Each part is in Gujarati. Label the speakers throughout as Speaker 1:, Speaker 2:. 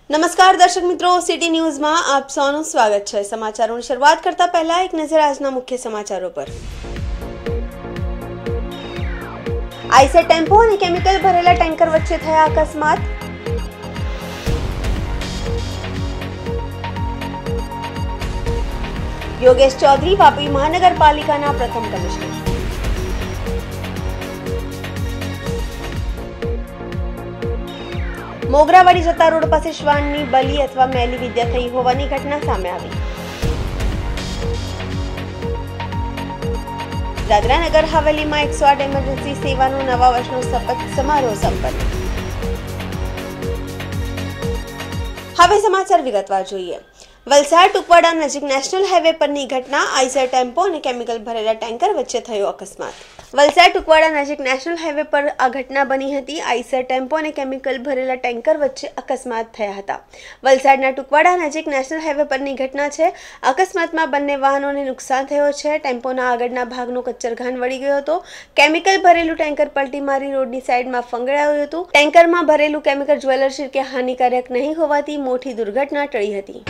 Speaker 1: नमस्कार दर्शक मित्रों, सिटी न्यूज में आप सौનું स्वागत है। समाचारों की शुरुआत करता पहला एक नजर આજના મુખ્ય સમાચારો પર। આઈસર ટેમ્પો અને કેમિકલ ભરેલા ટેન્કર વચ્ચે થયા અકસ્માત। યોગેશ ચૌધરી વાપી મહાનગરપાલિકાના પ્રથમ કમિશનર। મોગરાવાડી જતા રોડ પાસે શ્વાનની બલી અથવા મેલી વિદ્યા થઈ હોવાની ઘટના સામે આવી। દાદરા નગર હવેલીમાં 108 એમરજન્સી સેવાનો નવા વર્ષનો શપથ સમારોહ સંપન્ન। હવે સમાચાર વિગતવાર જોઈએ। વલસાડ ટુકવાડા નજીક નેશનલ હાઈવે પરની ઘટના। આઈસર ટેમ્પો અને કેમિકલ ભરેલા ટેન્કર વચ્ચે થયો અકસ્માત। વલસાડ ટુકવાડા નજીક નેશનલ હાઈવે પર આ ઘટના બની હતી। આઈસર ટેમ્પો અને કેમિકલ ભરેલા ટેન્કર વચ્ચે અકસ્માત થયા હતા। વલસાડના ટુકવાડા નજીક નેશનલ હાઈવે પરની ઘટના છે। અકસ્માતમાં બંને વાહનોને નુકસાન થયો છે। ટેમ્પોના આગળના ભાગનો કચ્ચરઘાન વળી ગયો હતો। કેમિકલ ભરેલું ટેન્કર પલટી મારી રોડની સાઈડમાં ફંગડાયું હતું। ટેન્કરમાં ભરેલું કેમિકલ જ્વેલર્સ કે હાનિકારક નહીં હોવાથી મોટી દુર્ઘટના ટળી હતી।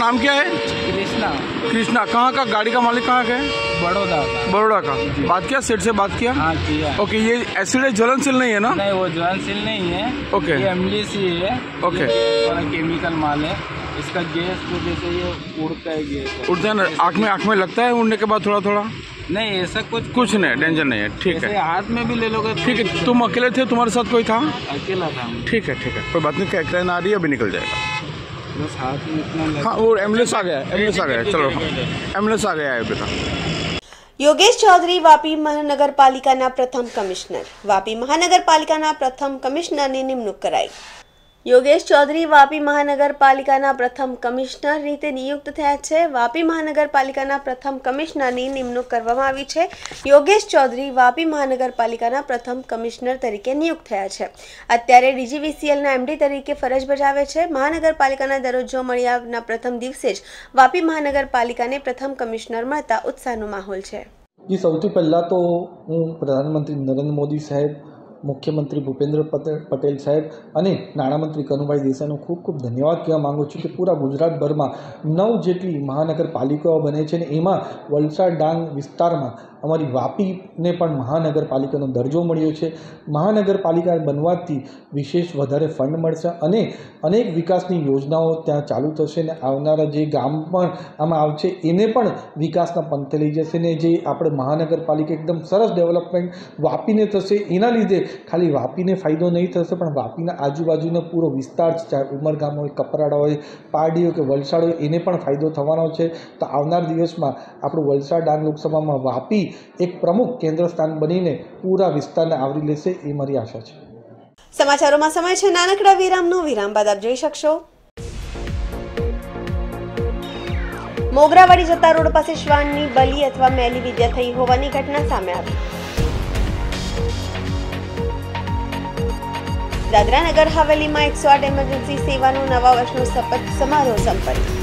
Speaker 2: नाम क्या है?
Speaker 3: कृष्णा।
Speaker 2: कृष्णा कहाँ का? गाड़ी का मालिक कहाँ का है?
Speaker 3: बड़ौदा का।
Speaker 2: बड़ौदा का। बात किया सेठ से? बात किया?
Speaker 3: हाँ किया।
Speaker 2: ओके, ये एसिड ज्वलनशील नहीं है ना?
Speaker 3: नहीं, वो ज्वलनशील नहीं है।
Speaker 2: ओके।
Speaker 3: ये एमलीसी है।
Speaker 2: ओके।
Speaker 3: थोड़ा केमिकल माल है। इसका गैस तो जैसे ये उड़ता है, गैस
Speaker 2: उड़ता है ना? आँख में लगता है उड़ने के बाद थोड़ा थोड़ा?
Speaker 3: नहीं, ऐसा कुछ
Speaker 2: नहीं, डेंजर नहीं है। ठीक है,
Speaker 3: हाथ में भी ले लोगे।
Speaker 2: ठीक है। तुम अकेले थे? तुम्हारे साथ कोई था?
Speaker 3: अकेला था।
Speaker 2: ठीक है, कोई बात नहीं। क्रेन आ रही है, अभी निकल जाएगा।
Speaker 3: बस हाथ में इतना
Speaker 2: हाँ, वो एम्बुलेंस आ गया चलो, एम्बुलेंस आ गया है बेटा।
Speaker 1: યોગેશ ચૌધરી વાપી મહાનગરપાલિકાના પ્રથમ કમિશનર। વાપી મહાનગરપાલિકાના પ્રથમ કમિશનરની નિમણૂક કરાઈ। યોગેશ ચૌધરી વાપી મહાનગરપાલિકાના પ્રથમ કમિશનર રીતે નિયુક્ત થયા છે। વાપી મહાનગરપાલિકાના પ્રથમ કમિશનરની નિમણૂક કરવામાં આવી છે। યોગેશ ચૌધરી વાપી મહાનગરપાલિકાના પ્રથમ કમિશનર તરીકે નિયુક્ત થયા છે। અત્યારે ડીજીવીસીએલના એમડી તરીકે ફરજ બજાવે છે। મહાનગરપાલિકાના દરજ્જો મળ્યાના પ્રથમ દિવસે જ વાપી મહાનગરપાલિકાને પ્રથમ કમિશનર મળતા ઉત્સાહનો માહોલ છે।
Speaker 4: जी સૌથી પહેલાં તો હું પ્રધાનમંત્રી નરેન્દ્ર મોદી સાહેબ, મુખ્યમંત્રી ભૂપેન્દ્ર પટેલ સાહેબ અને નાણામંત્રી કનુભાઈ દેસાઈનો ખૂબ ખૂબ ધન્યવાદ કહેવા માગું છું કે પૂરા ગુજરાતભરમાં 9 જેટલી મહાનગરપાલિકાઓ બને છે અને એમાં વલસાડ ડાંગ વિસ્તારમાં અમારી વાપીને પણ મહાનગરપાલિકાનો દરજ્જો મળ્યો છે। મહાનગરપાલિકા બનવાથી વિશેષ વધારે ફંડ મળશે અને અનેક વિકાસની યોજનાઓ ત્યાં ચાલુ થશે અને આવનારા જે ગામ પણ આમાં આવશે એને પણ વિકાસના પંથે લઈ જશે ને જે આપણે મહાનગરપાલિકા એકદમ સરસ ડેવલપમેન્ટ વાપીને થશે। એના લીધે ખાલી વાપીને ફાયદો નહીં થશે પણ વાપીના આજુબાજુનો પૂરો વિસ્તાર છે, ચાહે ઉમરગામ હોય, કપરાડા હોય, પારડી હોય કે વલસાડ હોય, એને પણ ફાયદો થવાનો છે। તો આવનાર દિવસમાં આપણું વલસાડ ડાંગ લોકસભામાં વાપી એક પ્રમુખ કેન્દ્ર સ્થાન બનીને પૂરા વિસ્તારને આવરી લેશે એ મારી આશા છે।
Speaker 1: સમાચારોમાં સમય છે નાનકડા વિરામનો। વિરામ બાદ આપ જોઈ શકશો મોગરાવાડી જતા રોડ પાસે શ્વાનની બલી અથવા મેલી વિદ્યા થઈ હોવાની ઘટના સામે આવી। દાદરા નગર હવેલીમાં 108 એમરજન્સી સેવાનો નવા વર્ષનો શપથ સમારોહ સંપન્ન।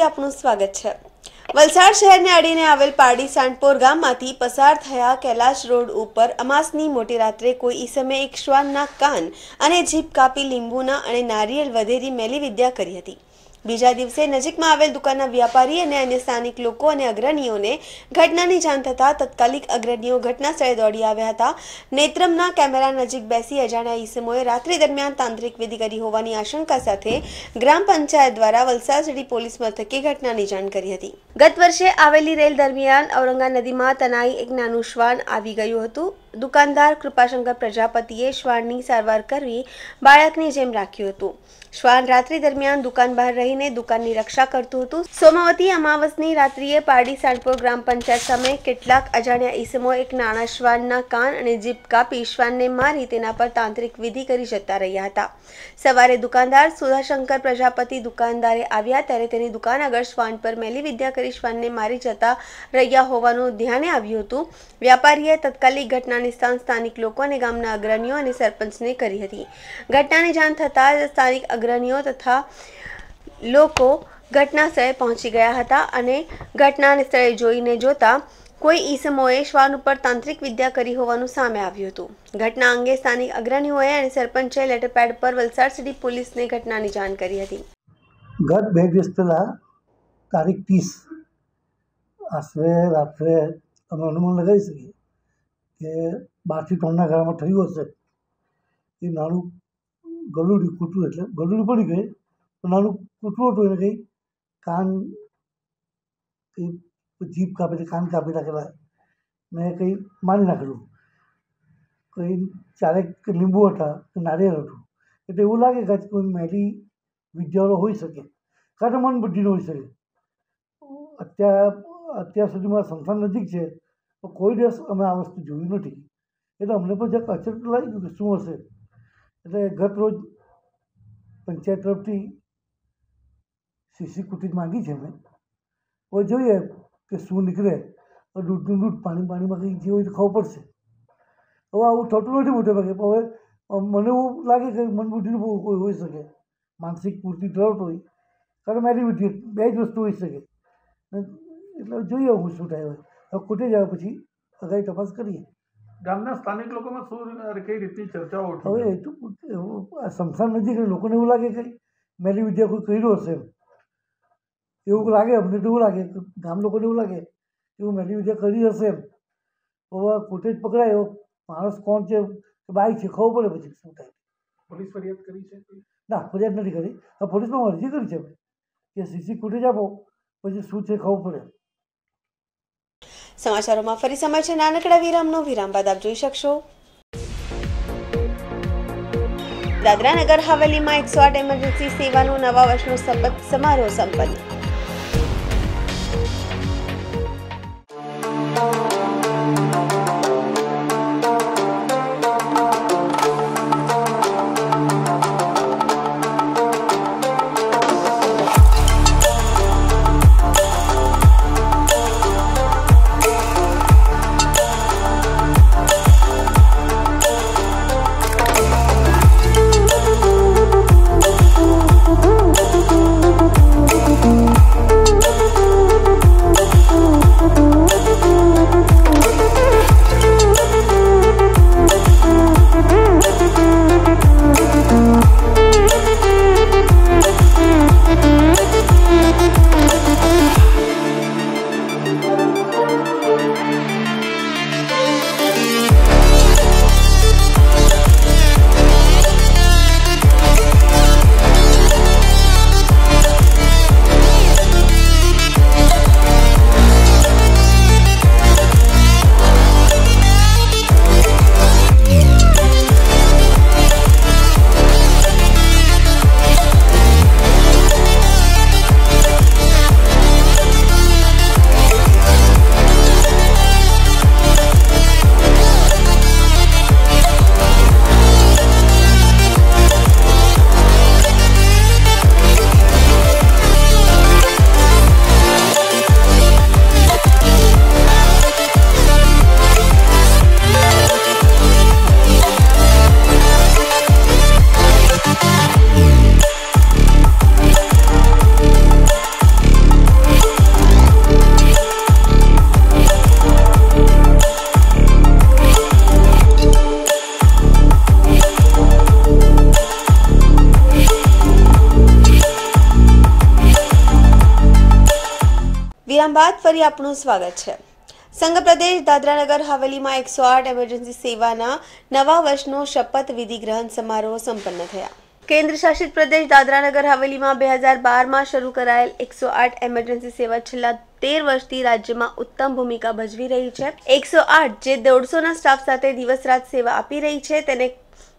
Speaker 1: આપનું સ્વાગત છે। વલસાડ શહેરને અડીને આવેલ પારડી સાંડપોર ગામમાંથી પસાર થયા કૈલાશ રોડ ઉપર અમાસની મોટી રાત્રે કોઈ ઈસમે એક શ્વાનના કાન અને જીભ કાપી લીંબુના અને નારિયેળ વધેરી મેલી વિદ્યા કરી હતી। બીજા દિવસે નજીકમાં આવેલ દુકાનના વ્યાપારી અને અન્ય સ્થાનિક લોકો અને અગ્રણીઓને ઘટનાની જાણ થતાં તત્કાલિક અગ્રણીઓ ઘટના સ્થળે દોડી આવ્યા હતા। નેત્રમના કેમેરા નજીક બેસી અજાણ્યા ઈસમોએ રાત્રિ દરમિયાન તાંત્રિક વિધિ કરી હોવાની આશંકા સાથે ગ્રામ પંચાયત દ્વારા વલસાડ સિટી પોલીસ મથકે ઘટનાની જાણ કરી હતી। ગત વર્ષે આવેલી રેલ દરમિયાન ઔરંગા નદીમાં તનાઈ એક નાનું શ્વાન આવી ગયું હતું। દુકાનદાર કૃપાશંકર પ્રજાપતિએ શ્વાનની સારવાર કરવી બાળકની જેમ રાખ્યું હતું। શ્વાન રાત્રિ દરમિયાન દુકાન બહાર રહીને દુકાનની રક્ષા કરતું હતું। સોમવતી અમાવસની રાત્રિએ પારડી સાંડપોર ગ્રામ પંચાયત સામે કેટલાક અજાણ્યા ઈસમો એક નાના શ્વાનના કાન અને જીભ કાપી શ્વાનને મારી તેના પર તાંત્રિક વિધિ કરી જતા રહ્યા હતા। સવારે દુકાનદાર સુધાશંકર પ્રજાપતિ દુકાનદારે આવ્યા ત્યારે તેની દુકાન આગળ શ્વાન પર મેલી વિદ્યા કરી શ્વાનને મારી જતા રહ્યા હોવાનું ધ્યાને આવ્યું હતું। વ્યાપારીએ તત્કાલિક ઘટનાની સ્થાન સ્થાનિક લોકો અને ગામના અગ્રણીઓ અને સરપંચને કરી હતી। ઘટનાની જાણ થતાં જ સ્થાનિક અગ્રણીઓ તથા લોકો ઘટના સ્થળે પહોંચી ગયા હતા અને ઘટના સ્થળે જોતા કોઈ ઈસમોએ શ્વાન ઉપર તાંત્રિક વિદ્યા કરી હોવાનું સામે આવ્યું હતું। ઘટના અંગે સ્થાનિક અગ્રણીઓએ અને સરપંચે લેટરપેડ પર વલસાડ સિટી પોલીસને ઘટનાની જાણ કરી હતી।
Speaker 5: ગત 2 દિવસ પહેલાં તારીખ 30 આશરે રાત્રે અમે અનુમાન લગાવી શકીએ કે 12 થી 3ના ગાળામાં થયું હશે। એ નાનું ગલુડી કૂતરું, એટલે ગલુડી પડી ગઈ તો નાનું કૂતરું હતું, એને કંઈ કાન કંઈ જીભ કાપી કાન કાપી નાખેલા ને કંઈ મારી નાખેલું, કંઈ ચારેક લીંબુ હતા કે નારિયેળ હતું। એટલે એવું લાગે કે કોઈ મેલી વિદ્યાવાળો હોઈ શકે, કાં તો મન બુદ્ધિનો હોઈ શકે। અત્યાર સુધીમાં સંસ્થાન નજીક છે તો કોઈ દિવસ અમે આ વસ્તુ જોયું નથી, એટલે અમને પણ જરાક અચરજ લાગ્યું કે શું હશે। એટલે ગત રોજ પંચાયત તરફથી સીસી ફૂટેજ માંગી છે અમે, હવે જોઈએ કે શું નીકળે। દૂધનું દૂધ પાણીમાં કંઈ જે હોય તો ખબર પડશે। હવે આવું થતું નથી મોટે ભાગે, હવે મને એવું લાગે કે મનબુદ્ધિનું કોઈ હોઈ શકે, માનસિક પૂર્તિ ધરાવતો હોય, કારણ મેરી બુદ્ધિ 2 જ વસ્તુ હોઈ શકે। એટલે જોઈએ હું શું થાય। હવે ખૂટે જાય પછી અગાઈ તપાસ કરીએ।
Speaker 6: ગામના સ્થાનિક લોકોમાં શું કઈ રીતની ચર્ચાઓ ઉઠી?
Speaker 5: હવે એ તો સ્મશાન નજીક લોકોને એવું લાગે કે મેલી વિદ્યા કોઈ કર્યું હશે, એવું લાગે અમને તો એવું લાગે, ગામ લોકોને એવું લાગે કે એવું મેલી વિદ્યા કરી હશે એમ। હવે ફૂટેજ પકડાય, માણસ કોણ છે બાઈ છે ખબર પડે પછી શું થાય।
Speaker 6: પોલીસ ફરિયાદ કરી છે?
Speaker 5: ના, ફરિયાદ નથી કરી। હવે પોલીસમાં અરજી કરી છે કે સીસી ફૂટેજ આપો, પછી શું છે ખબર પડે।
Speaker 1: સમાચારોમાં ફરી સમય છે નાનકડા વિરામનો। વિરામ બાદ આપ જોઈ શકશો દાદરા નગર હવેલીમાં 108 એમરજન્સી સેવાનો નવા વર્ષનો શપથ સમારોહ સંપન્ન। વિરામ બાદ ફરી આપનું સ્વાગત છે। સંઘ પ્રદેશ દાદરાનગર હવેલીમાં 108 એમરજન્સી સેવાના નવા વર્ષનો શપથ વિધિ ગ્રહણ સમારોહ સંપન્ન થયા। કેન્દ્ર શાસિત પ્રદેશ દાદરાનગર હવેલીમાં 2012માં શરૂ કરાયેલ 108 એમરજન્સી સેવા છેલ્લા 13 વર્ષથી રાજ્યમાં ઉત્તમ ભૂમિકા ભજવી રહી છે। 108 જે 150ના સ્ટાફ સાથે દિવસ રાત સેવા આપી રહી છે તેને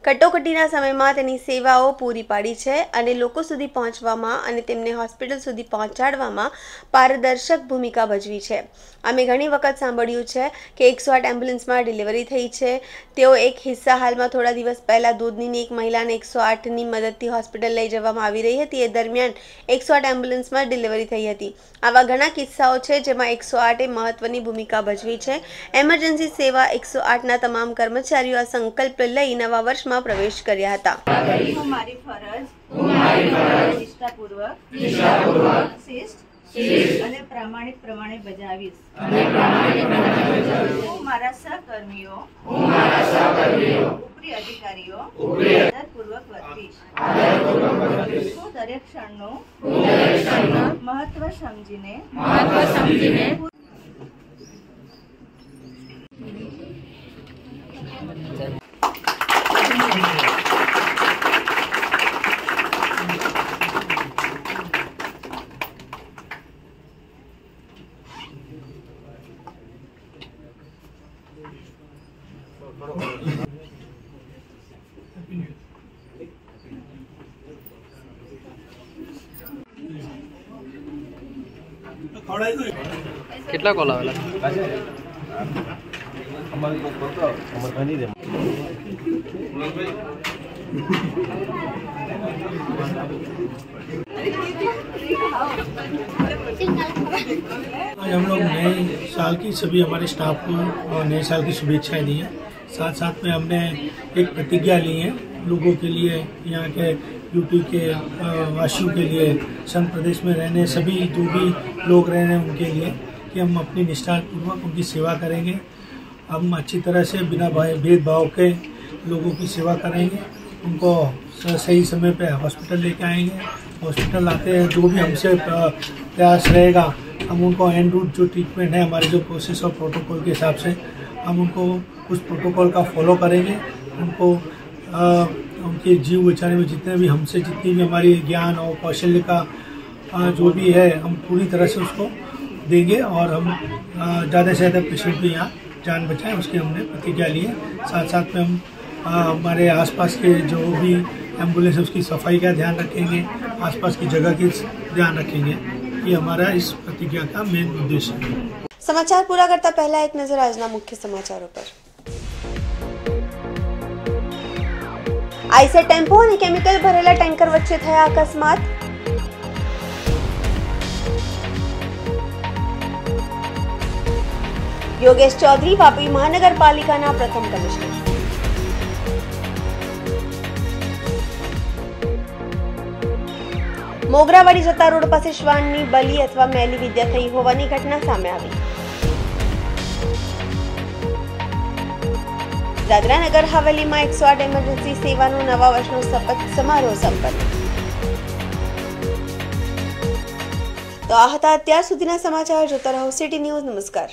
Speaker 1: કટોકટીના સમયમાં તેની સેવાઓ પૂરી પાડી છે અને લોકો સુધી પહોંચવામાં અને તેમને હોસ્પિટલ સુધી પહોંચાડવામાં પારદર્શક ભૂમિકા ભજવી છે। અમે ઘણી વખત સાંભળ્યું છે કે 108 એમ્બ્યુલન્સમાં ડિલિવરી થઈ છે। તેઓ એક હિસ્સા હાલમાં થોડા દિવસ પહેલા દૂધની એક મહિલાને 108ની મદદથી હોસ્પિટલ લઈ જવામાં આવી રહી હતી। એ દરમિયાન 108 એમ્બ્યુલન્સમાં ડિલિવરી થઈ હતી। આવા ઘણા કિસ્સાઓ છે જેમાં 108એ મહત્વની ભૂમિકા ભજવી છે। એમરજન્સી સેવા 108ના તમામ કર્મચારીઓ આ સંકલ્પ લઈ નવા વર્ષમાં પ્રવેશ કર્યા હતા।
Speaker 7: હું મારી ફરજ નિષ્ઠાપૂર્વક શિસ્ત અને પ્રામાણિક પ્રમાણે બજાવીશ। હું મારા સહકર્મીઓ ઉપરી અધિકારીઓ આદરપૂર્વક વર્તીશ। હું દરેક ક્ષણનું મહત્વ સમજીને
Speaker 8: કેટલા કોલ આવેલા?
Speaker 9: आज हम लोग नए साल की सभी हमारे स्टाफ को और नए साल की शुभेच्छाएं दी हैं। साथ साथ में हमने एक प्रतिज्ञा ली है लोगों के लिए, यहाँ के यूपी के वासियों के लिए, संघ प्रदेश में रहने सभी जो भी लोग रह रहे हैं उनके लिए कि हम अपनी निष्ठापूर्वक उनकी सेवा करेंगे। हम अच्छी तरह से बिना भेदभाव के लोगों की सेवा करेंगे। उनको सही समय पे हॉस्पिटल लेके आएंगे। हॉस्पिटल आते हैं जो भी हमसे प्रयास रहेगा हम उनको एंड रूट जो ट्रीटमेंट है हमारे जो प्रोसेस और प्रोटोकॉल के हिसाब से हम उनको उस प्रोटोकॉल का फॉलो करेंगे। उनको उनके जीव बचाने में जितने भी हमसे जितनी भी हमारी ज्ञान और कौशल्य का जो भी है हम पूरी तरह से उसको देंगे और हम ज़्यादा से ज़्यादा पेशेंट भी यहाँ जान बचाएं उसकी हमने प्रतिज्ञा ली है। साथ साथ में हम हमारे आसपास के जो भी एम्बुलेंस है उसकी सफाई का ध्यान रखेंगे, आसपास की जगह की ध्यान रखेंगे। ये हमारा इस प्रतिज्ञा का मेन उद्देश्य है।
Speaker 1: समाचार पूरा करता पहला एक नजर आजना मुख्य समाचारों पर। आईसर टेम्पो અને કેમિકલ ભરેલા ટેન્કર વચ્ચે થયા અકસ્માત। યોગેશ ચૌધરી વાપી મહાનગરપાલિકાના પ્રથમ કમિશનર। મોગરાવાડી જતા રોડ પાસે શ્વાનની બલી અથવા મેલી વિદ્યા થઈ હોવાની ઘટના સામે આવી। દાદરાનગર હવેલીમાં 108 એમરજન્સી સેવાનો નવા વર્ષનો શપથ સમારોહ સંપન્ન। તો આ હતા અત્યાર સુધીના સમાચાર। જોતા રહો સિટી ન્યૂઝ। નમસ્કાર।